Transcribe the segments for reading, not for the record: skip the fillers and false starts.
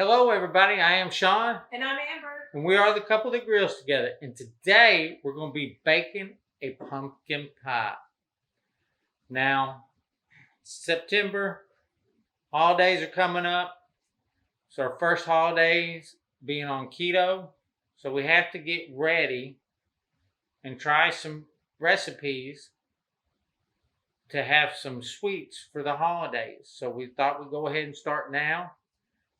Hello everybody, I am Sean. And I'm Amber. And we are the couple that grills together. And today we're going to be baking a pumpkin pie. Now, September, holidays are coming up. It's our first holidays being on keto. So we have to get ready and try some recipes to have some sweets for the holidays. So we thought we'd go ahead and start now.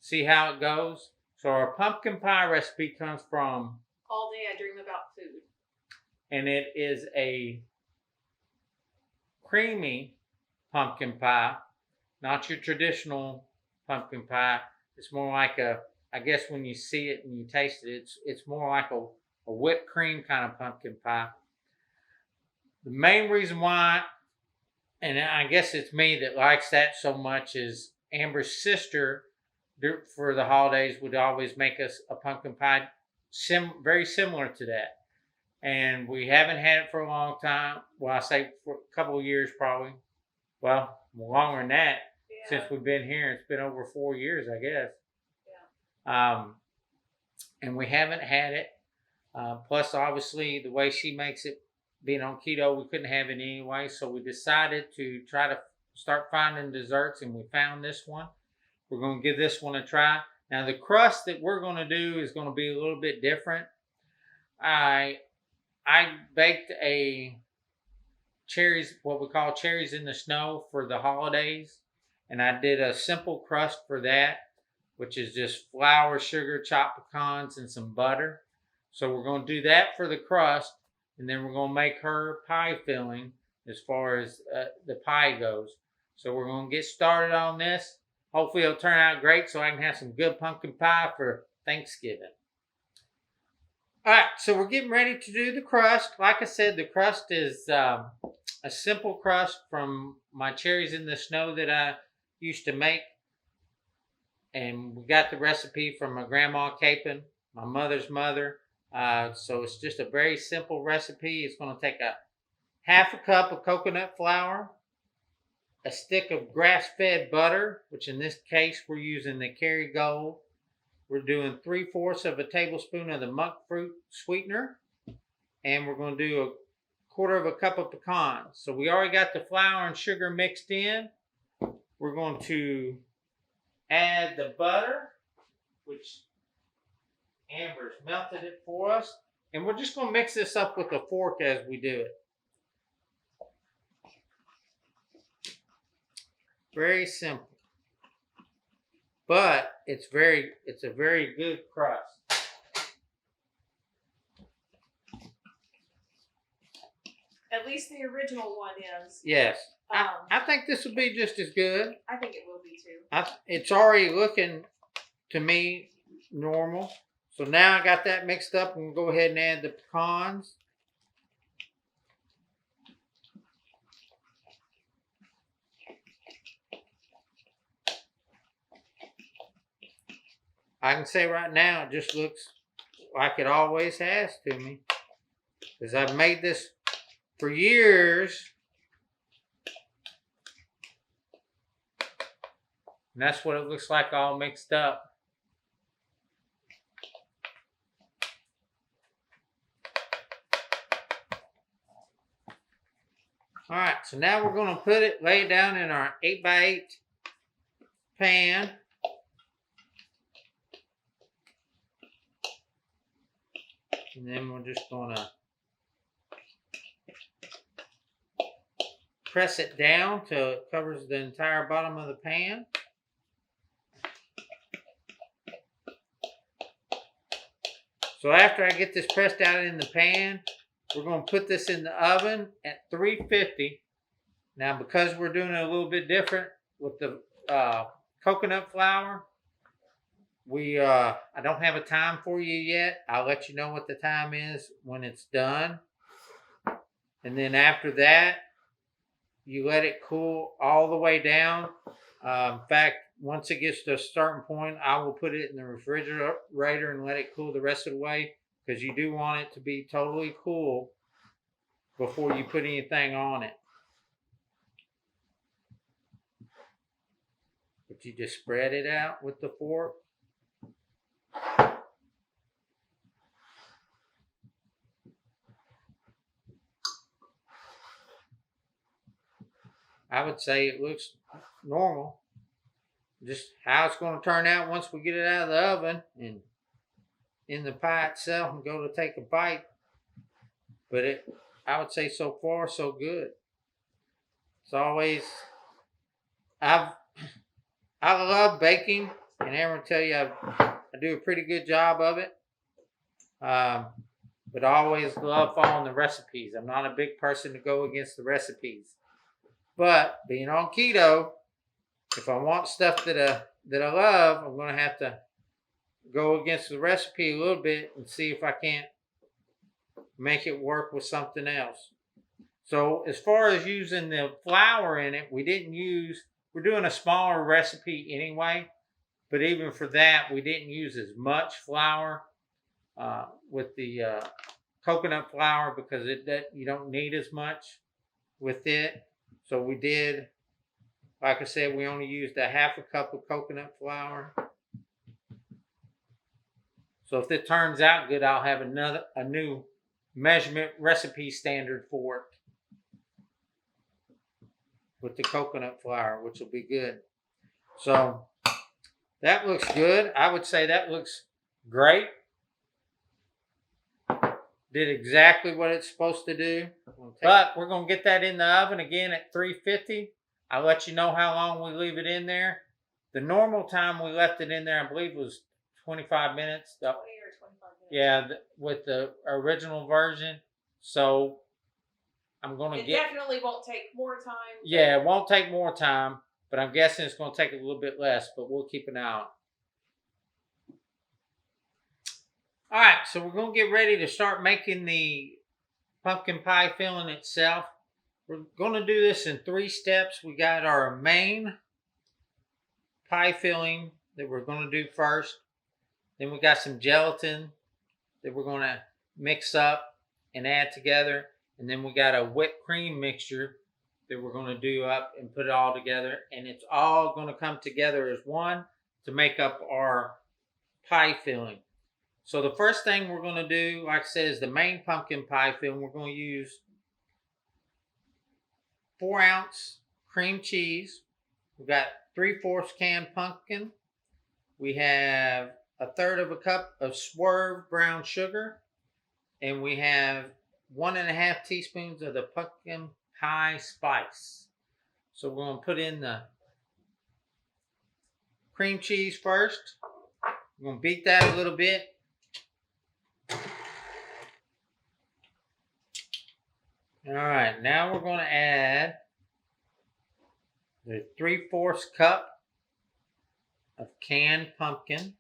See how it goes. So our pumpkin pie recipe comes from All Day I Dream About Food. And it is a creamy pumpkin pie, not your traditional pumpkin pie. It's more like I guess when you see it and you taste it, it's more like a whipped cream kind of pumpkin pie. The main reason why, and I guess it's me that likes that so much, is Amber's sister for the holidays would always make us a pumpkin pie very similar to that. And we haven't had it for a long time. Well, I say for a couple of years probably. Well, longer than that. Yeah. Since we've been here. It's been over 4 years, I guess. Yeah. And we haven't had it. Plus, obviously, the way she makes it, being on keto, we couldn't have it anyway. So we decided to try to start finding desserts, and we found this one. We're going to give this one a try. Now, the crust that we're going to do is going to be a little bit different. I baked what we call cherries in the snow for the holidays. And I did a simple crust for that, which is just flour, sugar, chopped pecans, and some butter. So we're going to do that for the crust. And then we're going to make her pie filling as far as the pie goes. So we're going to get started on this. Hopefully it'll turn out great so I can have some good pumpkin pie for Thanksgiving. All right, so we're getting ready to do the crust. Like I said, the crust is a simple crust from my cherries in the snow that I used to make. And we got the recipe from my grandma Capon, my mother's mother. So it's just a very simple recipe. It's going to take a half a cup of coconut flour, a stick of grass-fed butter, which in this case we're using the Kerrygold. We're doing 3/4 of a tablespoon of the monk fruit sweetener, and we're going to do a 1/4 cup of pecans. So we already got the flour and sugar mixed in. We're going to add the butter, which Amber's melted it for us, and we're just going to mix this up with a fork as we do it. Very simple, but it's a very good crust. At least the original one is. Yes, I think this will be just as good. I think it will be too. It's already looking to me normal. So now I got that mixed up, and we'll go ahead and add the pecans. I can say right now it just looks like it always has to me. Because I've made this for years. And that's what it looks like all mixed up. All right, so now we're going to lay it down in our 8x8 pan. And then we're just going to press it down till it covers the entire bottom of the pan. So after I get this pressed out in the pan, we're going to put this in the oven at 350. Now, because we're doing it a little bit different with the coconut flour, I don't have a time for you yet. I'll let you know what the time is when it's done. And then after that, you let it cool all the way down. In fact, once it gets to a certain point, I will put it in the refrigerator and let it cool the rest of the way, because you do want it to be totally cool before you put anything on it. But you just spread it out with the fork. I would say it looks normal. Just how it's going to turn out once we get it out of the oven and in the pie itself and go to take a bite. But I would say so far so good. It's always, I love baking, and Aaron will tell you I do a pretty good job of it. But I always love following the recipes. I'm not a big person to go against the recipes. But being on keto, if I want stuff that I love, I'm going to have to go against the recipe a little bit and see if I can't make it work with something else. So as far as using the flour in it, we're doing a smaller recipe anyway, but even for that, we didn't use as much flour with the coconut flour because you don't need as much with it. So we did, like I said, we only used a half a cup of coconut flour. So if it turns out good, I'll have a new measurement recipe standard for it with the coconut flour, which will be good. So that looks good. I would say that looks great. Did exactly what it's supposed to do. But we're going to get that in the oven again at 350. I'll let you know how long we leave it in there. The normal time we left it in there, I believe, was 25 minutes. 20 or 25 minutes. Yeah, with the original version. So I'm going to It definitely won't take more time. Yeah, it won't take more time, but I'm guessing it's going to take a little bit less, but we'll keep an eye on it. All right, so we're going to get ready to start making the pumpkin pie filling itself. We're going to do this in 3 steps. We got our main pie filling that we're going to do first. Then we got some gelatin that we're going to mix up and add together. And then we got a whipped cream mixture that we're going to do up and put it all together. And it's all going to come together as one to make up our pie filling. So the first thing we're going to do, like I said, is the main pumpkin pie filling. We're going to use 4-ounce cream cheese. We've got 3/4 can pumpkin. We have 1/3 cup of swerve brown sugar. And we have 1.5 teaspoons of the pumpkin pie spice. So we're going to put in the cream cheese first. We're going to beat that a little bit. All right, now we're going to add the 3/4 cup of canned pumpkin.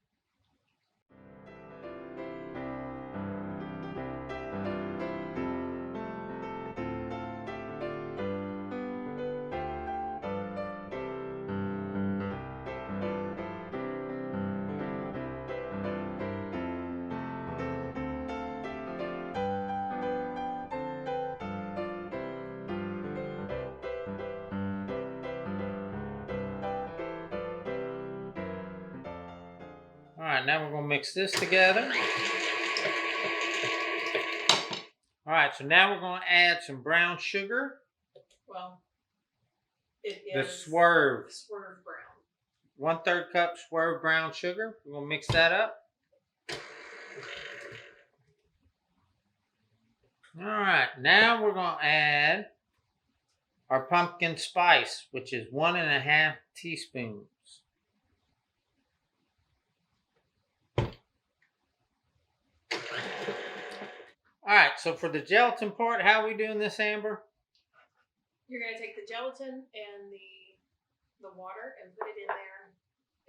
All right, now we're going to mix this together. All right, so now we're going to add some brown sugar. Well, it The is swerve. swerve brown. 1/3 cup swerve brown sugar. We're going to mix that up. All right, now we're going to add our pumpkin spice, which is 1.5 teaspoons. All right, so for the gelatin part, how are we doing this, Amber? You're going to take the gelatin and the water and put it in there,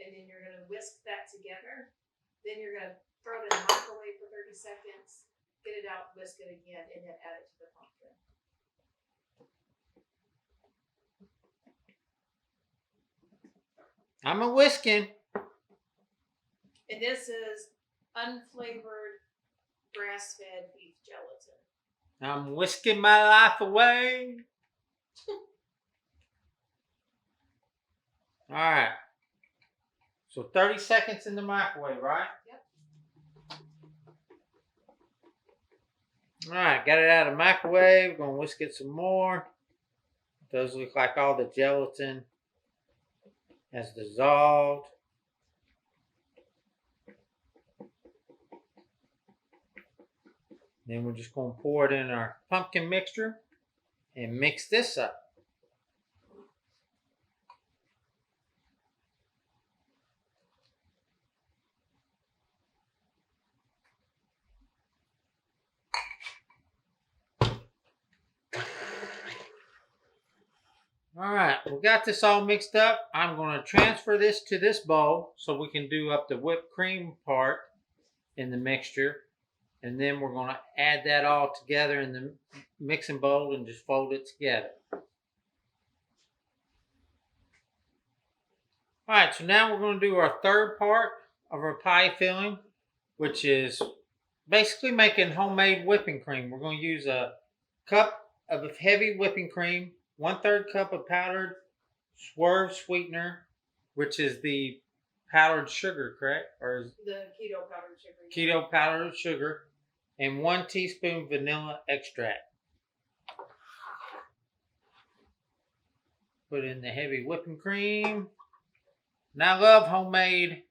and then you're going to whisk that together. Then you're going to throw it in the microwave for 30 seconds, get it out, whisk it again, and then add it to the pumpkin. I'm a whisking. And this is unflavored grass-fed beef gelatin. I'm whisking my life away. All right. So 30 seconds in the microwave, right? Yep. All right, got it out of the microwave. Gonna whisk it some more. It does look like all the gelatin has dissolved. Then we're just gonna pour it in our pumpkin mixture and mix this up. All right, we got this all mixed up. I'm going to transfer this to this bowl so we can do up the whipped cream part in the mixture. And then we're going to add that all together in the mixing bowl and just fold it together. All right, so now we're going to do our third part of our pie filling, which is basically making homemade whipping cream. We're going to use a cup of heavy whipping cream, 1/3 cup of powdered swerve sweetener, which is the powdered sugar, correct? Or is The keto powdered sugar. keto powdered sugar, and 1 teaspoon vanilla extract. Put in the heavy whipping cream. And I love homemade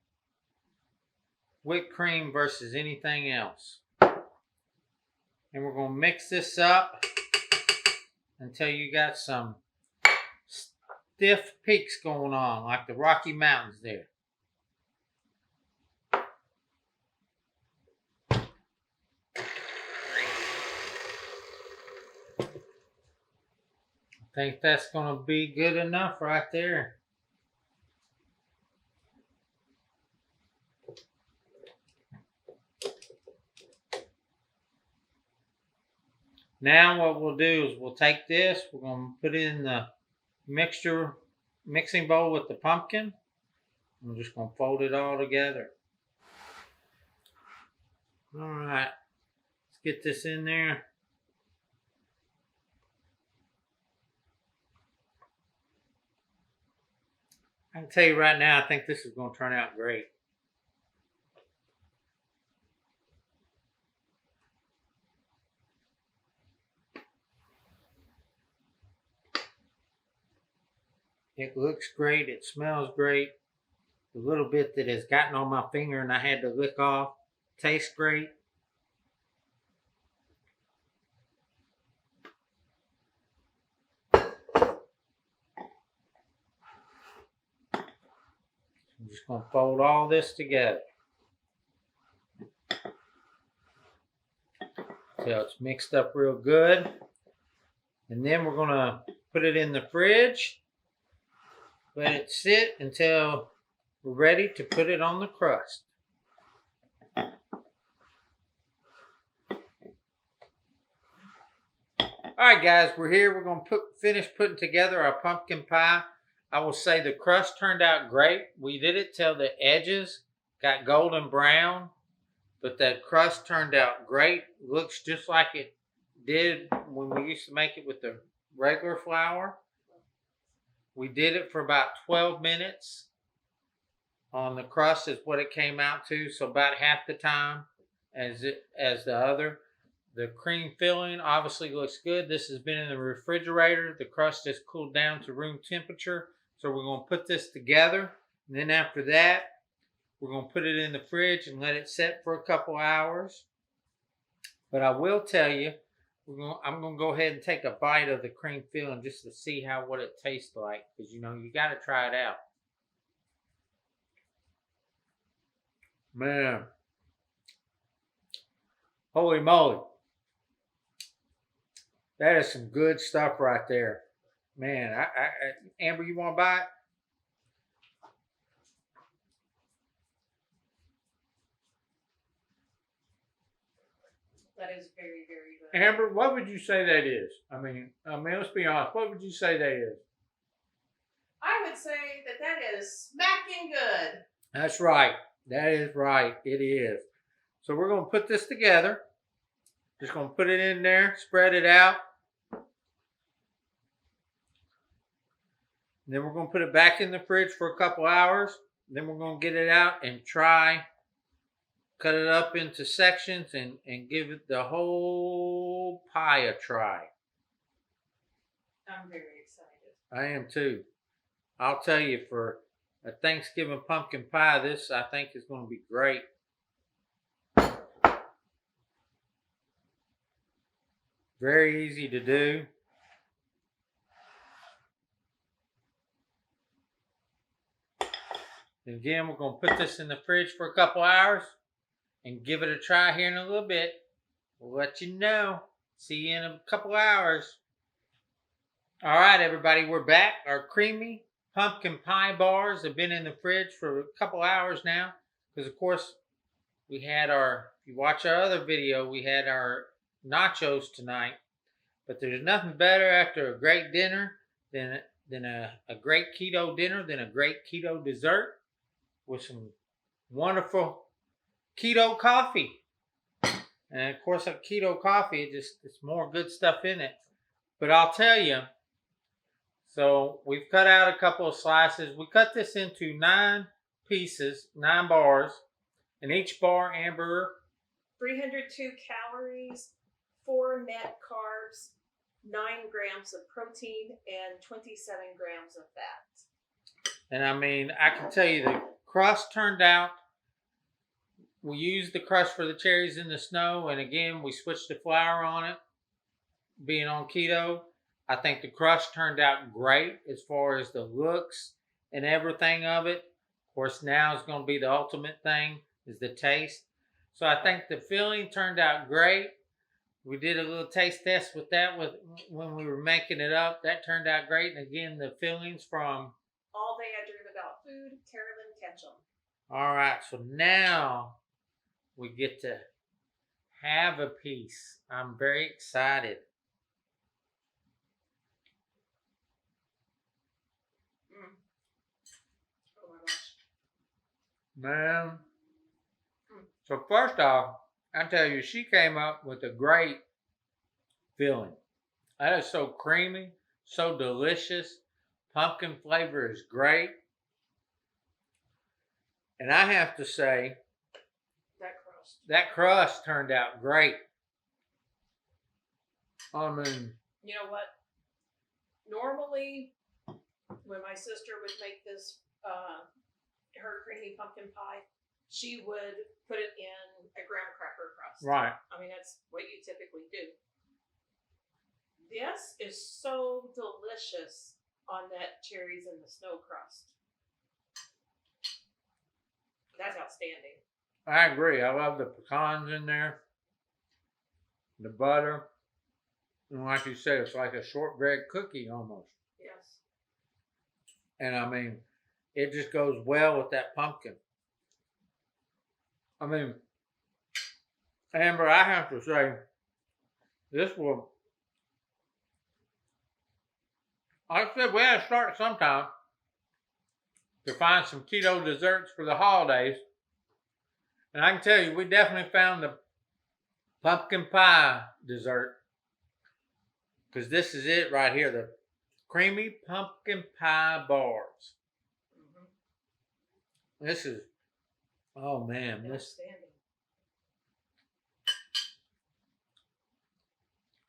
whipped cream versus anything else. And we're going to mix this up until you got some stiff peaks going on, like the Rocky Mountains there. I think that's going to be good enough right there. Now what we'll do is we'll take this, we're going to put it in the mixing bowl with the pumpkin. I'm just going to fold it all together. All right, let's get this in there. I can tell you right now, I think this is going to turn out great. It looks great. It smells great. The little bit that has gotten on my finger and I had to lick off tastes great. I'm just going to fold all this together till it's mixed up real good. And then we're going to put it in the fridge. Let it sit until we're ready to put it on the crust. Alright guys, we're here. We're going to finish putting together our pumpkin pie. I will say the crust turned out great. We did it till the edges got golden brown, but the crust turned out great. Looks just like it did when we used to make it with the regular flour. We did it for about 12 minutes on the crust is what it came out to, so about half the time as the other. The cream filling obviously looks good. This has been in the refrigerator. The crust has cooled down to room temperature, so we're going to put this together. And then after that, we're going to put it in the fridge and let it set for a couple hours. But I will tell you, I'm going to go ahead and take a bite of the cream filling just to see what it tastes like. Because, you got to try it out. Man. Holy moly. That is some good stuff right there. Man, Amber, you want to buy it? That is very, very good. Amber, what would you say that is? I mean, let's be honest. What would you say that is? I would say that is smacking good. That's right. That is right. It is. So we're going to put this together. Just going to put it in there, spread it out. And then we're going to put it back in the fridge for a couple hours. Then we're going to get it out and try cut it up into sections and give it the whole pie a try. I'm very excited. I am too. I'll tell you, for a Thanksgiving pumpkin pie, this I think is going to be great. Very easy to do. And again, we're going to put this in the fridge for a couple hours and give it a try here in a little bit. We'll let you know. See you in a couple hours. All right, everybody, we're back. Our creamy pumpkin pie bars have been in the fridge for a couple hours now. Because, of course, we had if you watch our other video, we had our nachos tonight. But there's nothing better after a great dinner than a great keto dinner, than a great keto dessert with some wonderful keto coffee. And of course, a keto coffee, it's more good stuff in it. But I'll tell you, so we've cut out a couple of slices. We cut this into 9 pieces, 9 bars. And each bar, Amber, 302 calories, 4 net carbs, 9 grams of protein, and 27 grams of fat. And I mean, I can tell you the crust turned out. We used the crust for the cherries in the snow, and again, we switched the flour on it. Being on keto, I think the crust turned out great as far as the looks and everything of it. Of course, now is going to be the ultimate thing, is the taste. So I think the filling turned out great. We did a little taste test with that when we were making it up. That turned out great. And again, the fillings from All Day I Dream About Food, Carolyn Ketchum. All right, so now we get to have a piece. I'm very excited. Oh my gosh. Man. So first off, I tell you, she came up with a great filling. That is so creamy, so delicious. Pumpkin flavor is great. And I have to say, that crust turned out great. I mean, you know what? Normally, when my sister would make this, her creamy pumpkin pie, she would put it in a graham cracker crust. right. I mean, that's what you typically do. This is so delicious on that cherries and the snow crust. That's outstanding. I agree. I love the pecans in there, the butter, and like you said, it's like a shortbread cookie almost. Yes. And I mean, it just goes well with that pumpkin. I mean, Amber, I have to say, this will, like I said, we had to start sometime to find some keto desserts for the holidays. And I can tell you, we definitely found the pumpkin pie dessert. Because this is it right here, the creamy pumpkin pie bars. Mm-hmm. This is, oh man, this.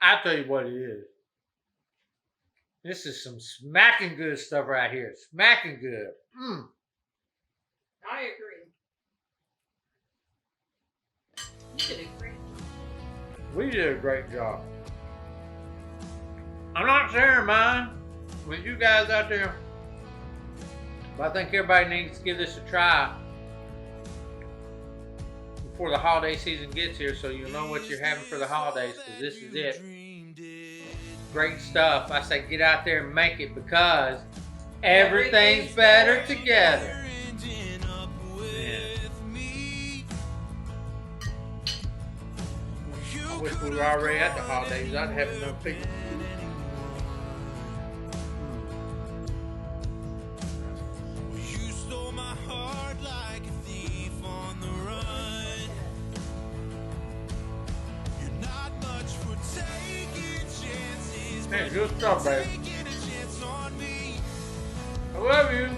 I tell you what it is. This is some smacking good stuff right here. Smacking good. Mm. I agree. You did a great job. We did a great job. I'm not sharing mine with you guys out there, but I think everybody needs to give this a try before the holiday season gets here, so you'll know what you're having for the holidays, because this is it. Great stuff. I say get out there and make it, because everything's better together. I wish we were already at the holidays. I'd have enough people. Hey, good stuff, baby. I love you.